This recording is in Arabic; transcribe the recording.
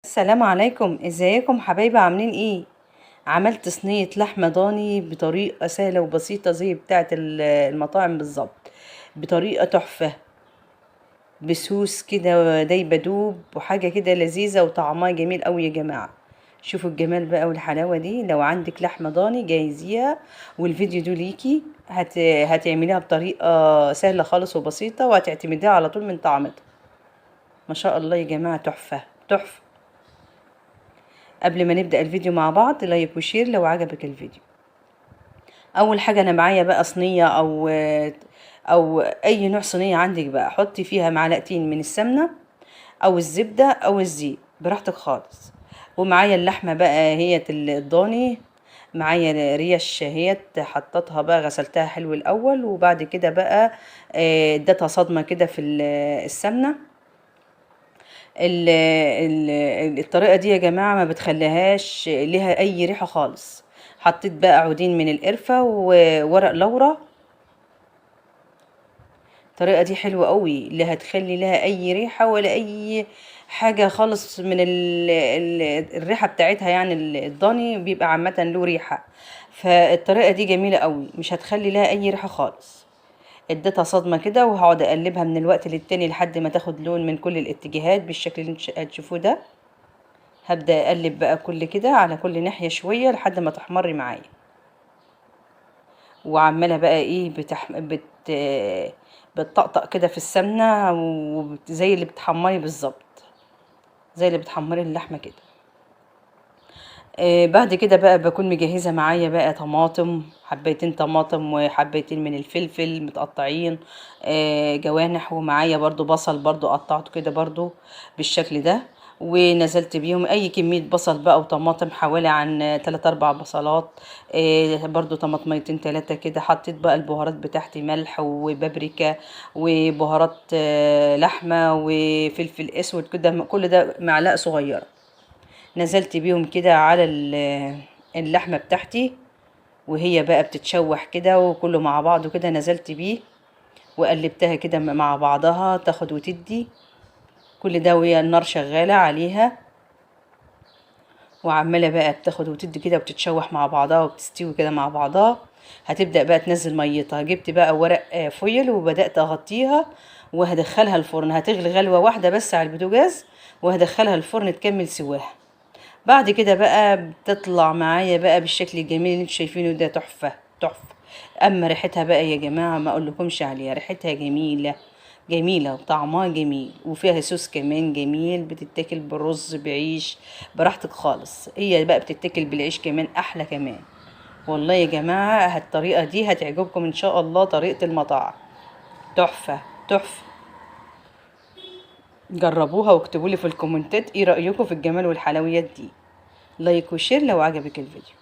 السلام عليكم، ازيكم حبايبي؟ عاملين ايه؟ عملت صينية لحمة ضاني بطريقة سهلة وبسيطة زي بتاعة المطاعم بالظبط، بطريقة تحفة، بسوس كده دايبة دوب وحاجة كده لذيذة وطعمها جميل قوي يا جماعة. شوفوا الجمال بقى والحلاوة دي. لو عندك لحمة ضاني جايزيها، والفيديو ده ليكي. هتعمليها بطريقة سهلة خالص وبسيطة، وهتعتمديها على طول من طعمتها. ما شاء الله يا جماعة، تحفة تحفة. قبل ما نبدأ الفيديو مع بعض، لايك وشير لو عجبك الفيديو. اول حاجة انا معايا بقى صينية او اي نوع صينية عندك بقى، حطي فيها معلقتين من السمنة او الزبدة او الزيت براحتك خالص. ومعايا اللحمة بقى هي الضاني، معايا ريش هي حطيتها بقى، غسلتها حلو الاول، وبعد كده بقى اديتها صدمة كده في السمنة. الطريقة دي يا جماعة ما بتخليهاش ليها اي ريحة خالص. حطيت بقى عودين من القرفة وورق لورا. الطريقة دي حلوة قوي، لا هتخلي لها اي ريحة ولا اي حاجة خالص من الريحة بتاعتها. يعني الضاني بيبقى عامة له ريحة، فالطريقة دي جميلة قوي، مش هتخلي لها اي ريحة خالص. اديتها صدمة كده، وهقعد اقلبها من الوقت للتاني لحد ما تاخد لون من كل الاتجاهات بالشكل اللي هتشوفوه ده. هبدأ اقلب بقى كل كده على كل ناحية شوية لحد ما تحمر معايا. وعمالة بقى ايه بتطقطق كده في السمنة، وزي اللي بتحمري بالظبط، زي اللي بتحمري اللحمة كده. بعد كده بقى بكون مجهزة معايا بقى طماطم، حبيتين طماطم وحبيتين من الفلفل متقطعين جوانح، ومعايا برضو بصل برضو قطعته كده برضو بالشكل ده. ونزلت بيهم اي كمية بصل بقى وطماطم، حوالي عن 3 4 بصلات، برضو طماطميتين 3 كده. حطيت بقى البهارات بتاعتي، ملح وبابريكا وبهارات لحمة وفلفل اسود كده، كل ده معلقة صغيرة. نزلت بيهم كده على اللحمة بتاعتي، وهي بقى بتتشوح كده وكله مع بعضه كده. نزلت بيه وقلبتها كده مع بعضها، تاخد وتدي كل ده وهي النار شغالة عليها، وعمالة بقى بتاخد وتدي كده وبتتشوح مع بعضها وبتستوي كده مع بعضها. هتبدأ بقى تنزل ميتها. جبت بقى ورق فويل وبدأت أغطيها، وهدخلها الفرن. هتغلي غلوة واحدة بس على البوتاجاز، وهدخلها الفرن تكمل سواها. بعد كده بقى بتطلع معايا بقى بالشكل الجميل اللي انتوا شايفينه ده، تحفة تحفة. اما ريحتها بقى يا جماعة ما اقولكمش عليها، ريحتها جميلة جميلة وطعمها جميل، وفيها صوص كمان جميل. بتتاكل بالرز بعيش براحتك خالص. هي بقى بتتاكل بالعيش كمان احلى كمان. والله يا جماعة الطريقة دي هتعجبكم ان شاء الله، طريقة المطاعم تحفة تحفة. جربوها واكتبولي في الكومنتات ايه رأيكم في الجمال والحلويات دي. لايك وشير لو عجبك الفيديو.